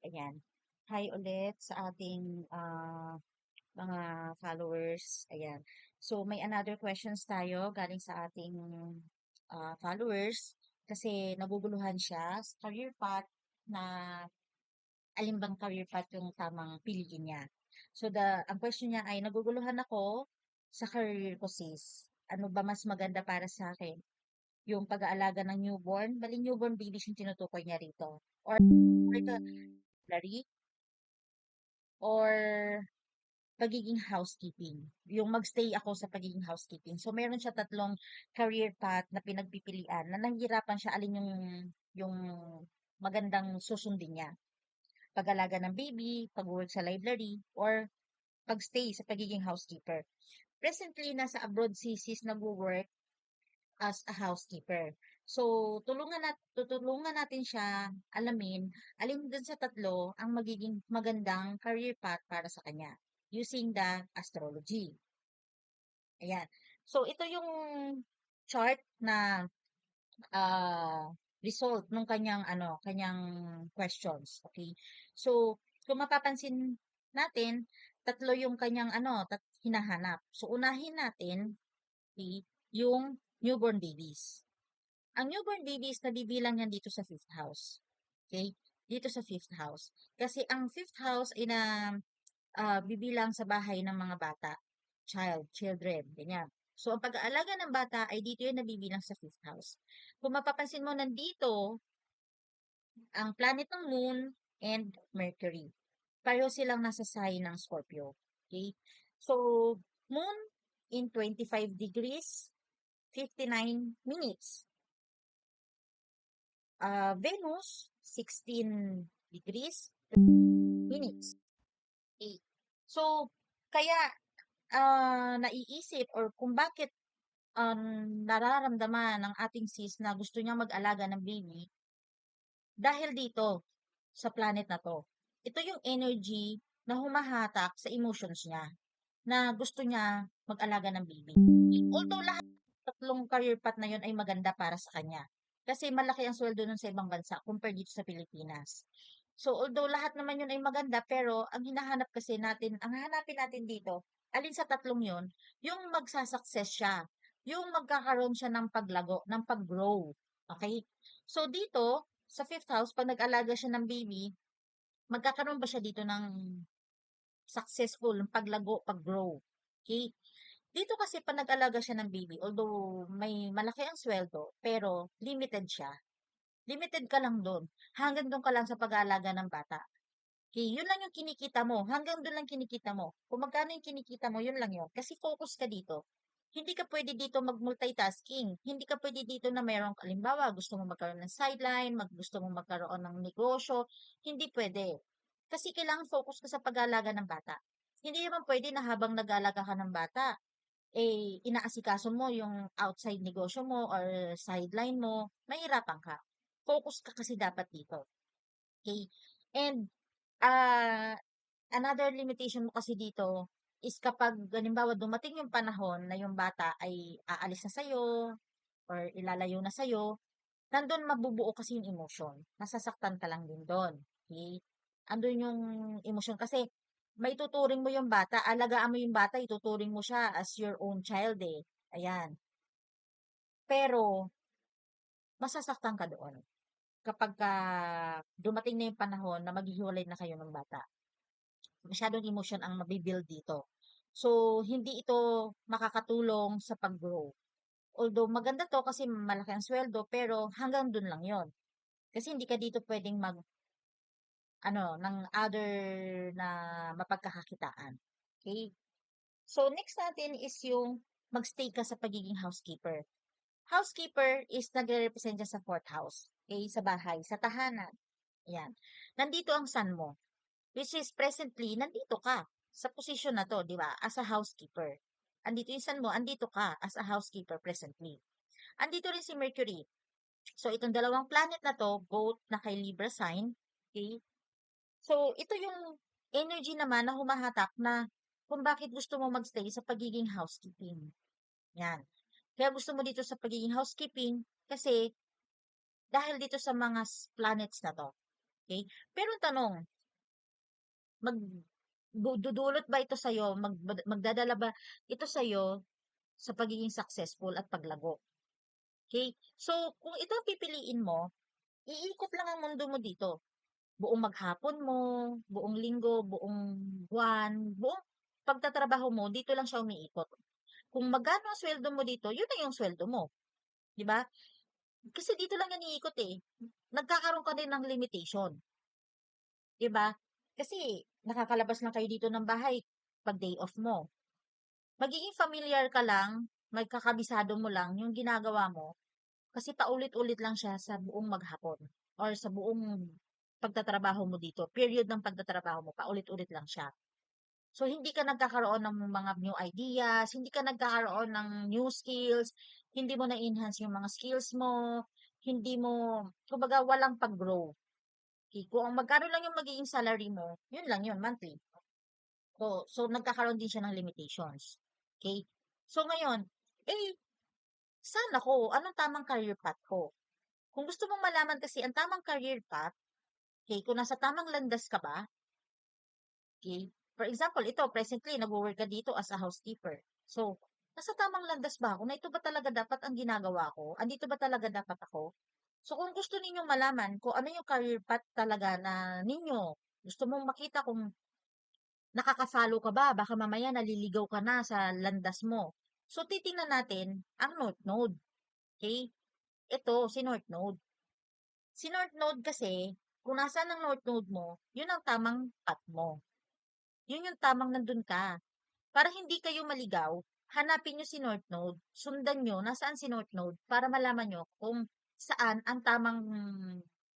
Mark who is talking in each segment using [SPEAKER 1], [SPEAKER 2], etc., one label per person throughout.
[SPEAKER 1] Ayan. Hi ulit sa ating mga followers. Ayan. So, may another questions tayo galing sa ating followers kasi naguguluhan siya sa career path na alin bang career path yung tamang piliin niya. So, ang question niya ay, naguguluhan ako sa career ko sis. Ano ba mas maganda para sa akin? Yung pag-aalaga ng newborn, bali newborn babies yung tinutukoy niya rito. Or ito, or pagiging housekeeping. Yung magstay ako sa pagiging housekeeping. So, meron siya tatlong career path na pinagpipilian na nahihirapan siya alin yung magandang susundin niya. Pag-alaga ng baby, pag-work sa library, or pag-stay sa pagiging housekeeper. Presently, nasa abroad si sis nag-work as a housekeeper. So, tutulungan natin siya alamin alin dun sa tatlo ang magiging magandang career path para sa kanya using the astrology. Ayan. So, ito yung chart na result nung kanyang questions. Okay? So, kung mapapansin natin, tatlo yung kanyang hinahanap. So, unahin natin, okay, yung newborn babies. Ang newborn babies, nabibilang yan dito sa fifth house. Okay? Dito sa fifth house. Kasi ang fifth house ay bibilang sa bahay ng mga bata. Children, ganyan. So, ang pag-aalaga ng bata ay dito yung nabibilang sa fifth house. Kung mapapansin mo, nandito ang planet ng Moon and Mercury. Pareho silang nasa sign ng Scorpio. Okay? So, Moon in 25 degrees, 59 minutes. Venus, 16 degrees, minutes. Okay. So, kaya naiisip or kung bakit nararamdaman ng ating sis na gusto niya mag-alaga ng baby dahil dito sa planet na to. Ito yung energy na humahatak sa emotions niya na gusto niya mag-alaga ng baby. Although lahat ng tatlong career path na yun ay maganda para sa kanya. Kasi malaki ang sweldo nun sa ibang bansa compared dito sa Pilipinas. So, although lahat naman yun ay maganda, pero ang hinahanap kasi natin, ang hahanapin natin dito, alin sa tatlong yun, yung magsasucess siya, yung magkakaroon siya ng paglago, ng pag-grow. Okay? So, dito, sa fifth house, pag nag-alaga siya ng baby, magkakaroon ba siya dito ng successful, ng paglago, pag-grow? Okay? Dito kasi pag nag-alaga siya ng baby, although may malaki ang sweldo, pero limited siya. Limited ka lang doon. Hanggang doon ka lang sa pag-aalaga ng bata. Okay, yun lang yung kinikita mo. Hanggang doon lang kinikita mo. Kung magkano yung kinikita mo, yun lang yun. Kasi focus ka dito. Hindi ka pwede dito mag-multitasking. Hindi ka pwede dito na mayroong kalimbawa, gusto mo magkaroon ng sideline, gusto mo magkaroon ng negosyo. Hindi pwede. Kasi kailangan focus ka sa pag-aalaga ng bata. Hindi naman pwede na habang nag-aalaga ka ng bata, inaasikaso mo yung outside negosyo mo or sideline mo, mahirapan ka. Focus ka kasi dapat dito. Okay? And, ah, another limitation mo kasi dito is kapag halimbawa dumating yung panahon na yung bata ay aalis na sa'yo or ilalayo na sa'yo, nandun mabubuo kasi yung emotion. Nasasaktan ka lang din doon. Okay? Andun yung emotion kasi maituturing mo yung bata, alagaan mo yung bata, ituturing mo siya as your own child eh. Ayan. Pero, masasaktan ka doon kapag dumating na yung panahon na maghihiwalay na kayo ng bata. Masyadong emotion ang mabibuild dito. So, hindi ito makakatulong sa pag-grow. Although maganda to kasi malaki ang sweldo, pero hanggang dun lang yon. Kasi hindi ka dito pwedeng ng other na mapagkakakitaan. Okay? So, next natin is yung magstay ka sa pagiging housekeeper. Housekeeper is nagre-represent dyan sa fourth house. Okay? Sa bahay, sa tahanan. Ayan. Nandito ang sun mo. Which is presently, nandito ka sa position na to, di ba? As a housekeeper. Andito yung sun mo, andito ka as a housekeeper presently. Andito rin si Mercury. So, itong dalawang planet na to, both na kay Libra sign. Okay? So, ito yung energy naman na humahatak na kung bakit gusto mo magstay sa pagiging housekeeping. Yan. Kaya gusto mo dito sa pagiging housekeeping kasi dahil dito sa mga planets na to. Okay? Pero ang tanong, dudulot ba ito sa'yo, magdadala ba ito sa'yo sa pagiging successful at paglago? Okay? So, kung ito ang pipiliin mo, iikot lang ang mundo mo dito. Buong maghapon mo, buong linggo, buong buwan, buong pagtatrabaho mo, dito lang siya umiikot. Kung magkano ang sweldo mo dito, yun na yung sweldo mo. Di ba? Kasi dito lang yan iikot eh. Nagkakaroon ka din ng limitation. Di ba? Kasi nakakalabas lang kayo dito ng bahay pag day off mo. Magiging familiar ka lang, magkakabisado mo lang yung ginagawa mo kasi paulit-ulit lang siya sa buong maghapon or sa buong pagtatrabaho mo dito. Period ng pagtatrabaho mo, paulit-ulit lang siya. So, hindi ka nagkakaroon ng mga new ideas, hindi ka nagkakaroon ng new skills, hindi mo na-enhance yung mga skills mo, hindi mo, kumbaga, walang pag-grow. Okay? Kung ang magkano lang yung magiging salary mo, yun lang yun, monthly. So nagkakaroon din siya ng limitations. Okay? So, ngayon, eh, saan ako? Anong tamang career path ko? Kung gusto mong malaman kasi ang tamang career path, okay, kung nasa tamang landas ka ba, okay, for example, ito, presently, nag-work ka dito as a housekeeper. So, nasa tamang landas ba ako na ito ba talaga dapat ang ginagawa ko? Andito ba talaga dapat ako? So, kung gusto ninyong malaman kung ano yung career path talaga na ninyo, gusto mong makita kung nakaka-follow ka ba, baka mamaya naliligaw ka na sa landas mo. So, titingnan natin ang North Node. Okay? Ito, si North Node. Si North Node kasi, kung nasaan ang North Node mo, yun ang tamang path mo. Yun yung tamang nandun ka. Para hindi kayo maligaw, hanapin nyo si North Node, sundan nyo nasaan si North Node para malaman nyo kung saan ang tamang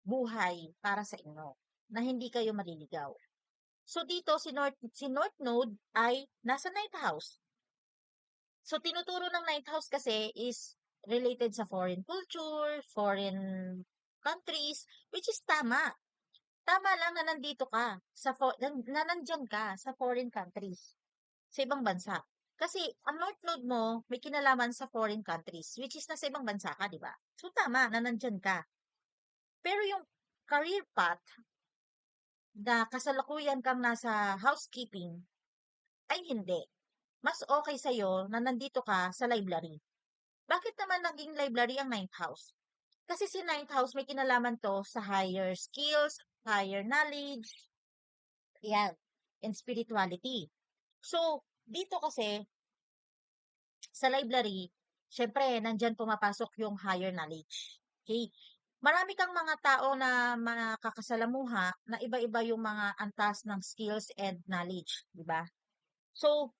[SPEAKER 1] buhay para sa inyo na hindi kayo maliligaw. So dito si North Node ay nasa ninth house. So tinuturo ng ninth house kasi is related sa foreign culture, foreign countries, which is tama. Tama lang na nandito ka na nandyan ka sa foreign countries, sa ibang bansa. Kasi ang North Node mo may kinalaman sa foreign countries, which is nasa ibang bansa ka, di ba? So tama na nandyan ka. Pero yung career path na kasalukuyan kang nasa housekeeping ay hindi. Mas okay sa'yo na nandito ka sa library. Bakit naman naging library ang ninth house? Kasi si ninth house may kinalaman to sa higher skills, higher knowledge, yan, and spirituality. So, dito kasi, sa library, syempre, nandyan pumapasok yung higher knowledge. Okay? Marami kang mga tao na makakasalamuha na iba-iba yung mga antas ng skills and knowledge, di ba? So,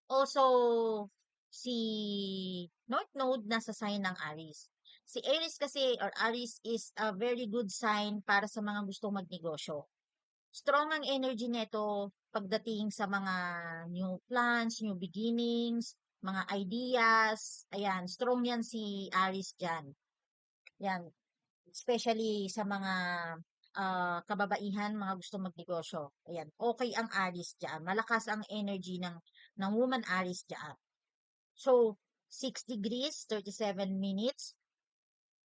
[SPEAKER 1] also, si North Node nasa sign ng Aries. Si Aries kasi or Aries is a very good sign para sa mga gustong magnegosyo. Strong ang energy nito pagdating sa mga new plans, new beginnings, mga ideas. Ayan, strong yan si Aries dyan. Yan, especially sa mga kababaihan, mga gusto magnegosyo. Ayan, okay ang Aries dyan. Malakas ang energy ng woman Aries dyan. So, 6 degrees, 37 minutes.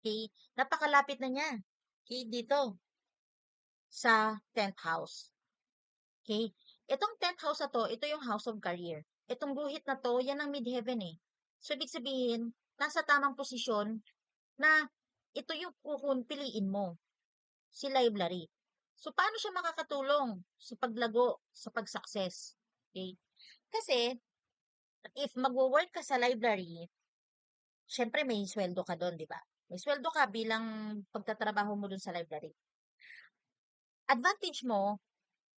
[SPEAKER 1] Okay, napakalapit na niya. Okay, dito sa 10th house. Okay? Itong 10th house na to, ito yung house of career. Itong guhit na to, yan ang midheaven eh. So, ibig sabihin, nasa tamang posisyon na ito yung piliin mo, si library. So, paano siya makakatulong sa paglago, sa pag-success? Okay? Kasi, if magwo-work ka sa library, syempre may sweldo ka doon, di ba? May sweldo ka bilang pagtatrabaho mo doon sa library. Advantage mo,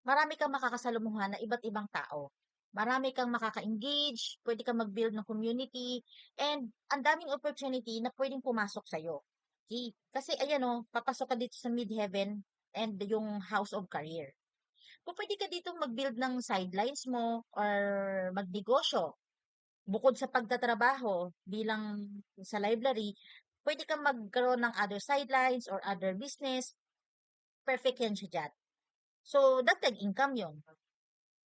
[SPEAKER 1] marami kang makakasalamuhan na iba't ibang tao. Marami kang makaka-engage, pwede kang mag-build ng community, and ang daming opportunity na pwedeng pumasok sa'yo. Okay? Kasi ayan o, papasok ka dito sa mid-heaven and yung house of career. Kung pwede ka dito mag-build ng sidelines mo or magnegosyo, bukod sa pagtatrabaho bilang sa library, pwede kang magkaroon ng other sidelines or other business, perfect yan siya dyan. So, dagdag income yon.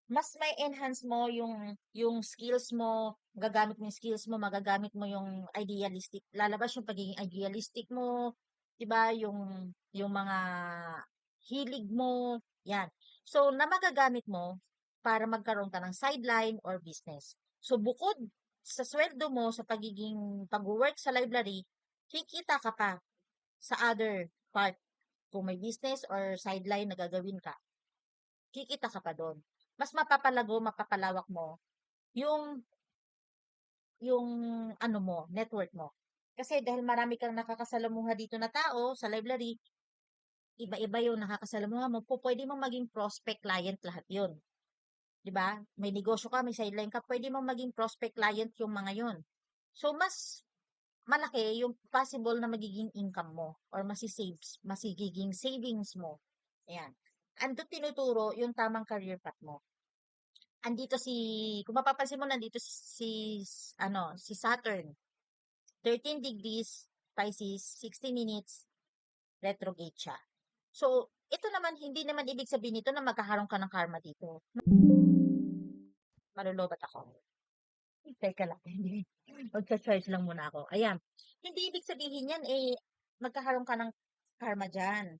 [SPEAKER 1] Mas may enhance mo yung skills mo, magagamit mo yung skills mo, magagamit mo yung idealistic, lalabas yung pagiging idealistic mo, 'di ba? Yung mga hilig mo, yan. So, na magagamit mo para magkaroon ka ng sideline or business. So, bukod sa sweldo mo sa pagiging pag-work sa library, kikita ka pa sa other part. Kung may business or sideline na gagawin ka, kikita ka pa doon. Mas mapapalago, mapapalawak mo yung yung ano mo, network mo. Kasi dahil marami kang nakakasalamuha dito na tao sa library, iba-iba yung nakakasalamuha mo, pwede mong maging prospect client lahat yun. 'Di ba? May negosyo ka, may sideline ka, pwede mong maging prospect client yung mga yun. So, mas malaki yung possible na magiging income mo or masigiging savings mo. Ayan. Ando tinuturo yung tamang career path mo. Kung mapapansin mo, nandito si Saturn. 13 degrees Pisces, 60 minutes retrograde siya. So, ito naman, hindi naman ibig sabihin nito na magkakaroon ka ng karma dito. Malulobat ako. Teka lang, hindi. Magsa-charge lang muna ako. Ayan. Hindi ibig sabihin yan, magkakaroon ka ng karma dyan.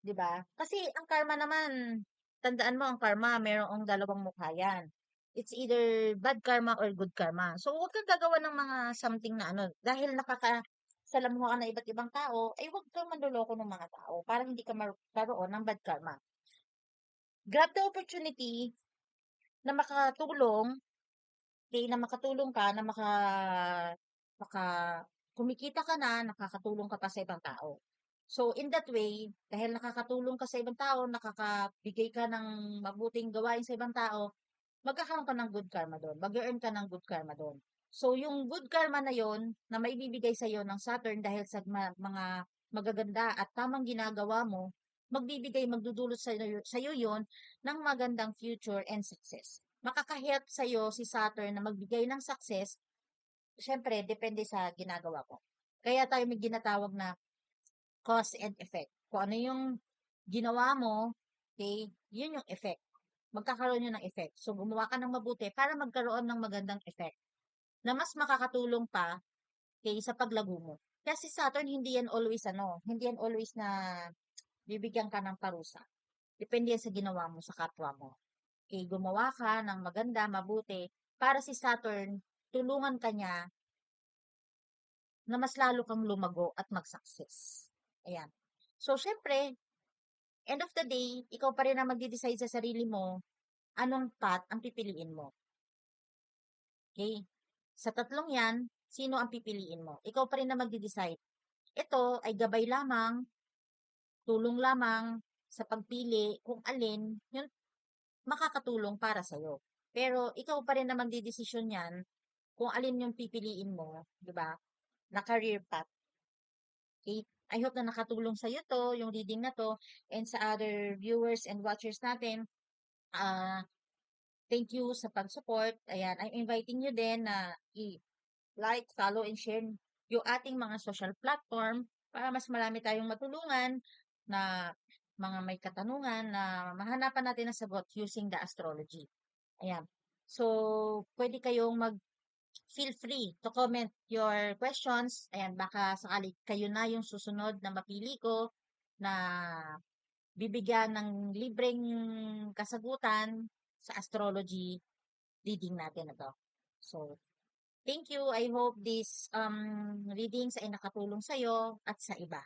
[SPEAKER 1] 'Di ba? Kasi ang karma naman, tandaan mo ang karma, mayroong dalawang mukha yan. It's either bad karma or good karma. So, huwag kang gagawa ng mga something na ano, dahil nakakasalamuha ka ng iba't ibang tao, ay huwag kang manloloko ng mga tao para hindi ka magkaroon ng bad karma. Grab the opportunity na makatulong, okay, na makatulong ka, na maka kumikita ka na, nakakatulong ka pa sa ibang tao. So, in that way, dahil nakakatulong ka sa ibang tao, nakakabigay ka ng mabuting gawain sa ibang tao, magkakaroon ka ng good karma doon. Mag-earn ka ng good karma doon. So, yung good karma na yon na maibibigay sa iyo ng Saturn dahil sa mga magaganda at tamang ginagawa mo, magdudulot sa iyo yon ng magandang future and success. Makakahelp sa iyo si Saturn na magbigay ng success, syempre, depende sa ginagawa ko. Kaya tayo may ginatawag na cause and effect. Kung ano yung ginawa mo, okay, yun yung effect. Magkakaroon yun ng effect. So, gumawa ka ng mabuti para magkaroon ng magandang effect na mas makakatulong pa okay, sa paglago mo. Kasi Saturn, hindi yan always na bibigyan ka ng parusa. Depende yan sa ginawa mo, sa kapwa mo. Okay, gumawa ka ng maganda, mabuti, para si Saturn, tulungan ka niya na mas lalo kang lumago at mag-success. Ayan. So, syempre, end of the day, ikaw pa rin ang magde-decide sa sarili mo anong path ang pipiliin mo. Okay? Sa tatlong yan, sino ang pipiliin mo? Ikaw pa rin na magde-decide. Ito ay gabay lamang, tulong lamang sa pagpili kung alin yung makakatulong para sa'yo. Pero ikaw pa rin na magdedesisyon yan kung alin yung pipiliin mo, di ba? Na career path. Okay? I hope na nakatulong sa'yo to, yung reading na to, and sa other viewers and watchers natin. Thank you sa pag-support. Ayan, I'm inviting you din na i-like, follow, and share yung ating mga social platform para mas marami tayong matulungan na mga may katanungan na mahanapan natin ang sagot using the astrology. Ayan. So, pwede kayong feel free to comment your questions. Ayan, baka sakali kayo na yung susunod na mapili ko na bibigyan ng libreng kasagutan sa astrology reading natin na to. So, thank you. I hope this readings ay nakatulong sa'yo at sa iba.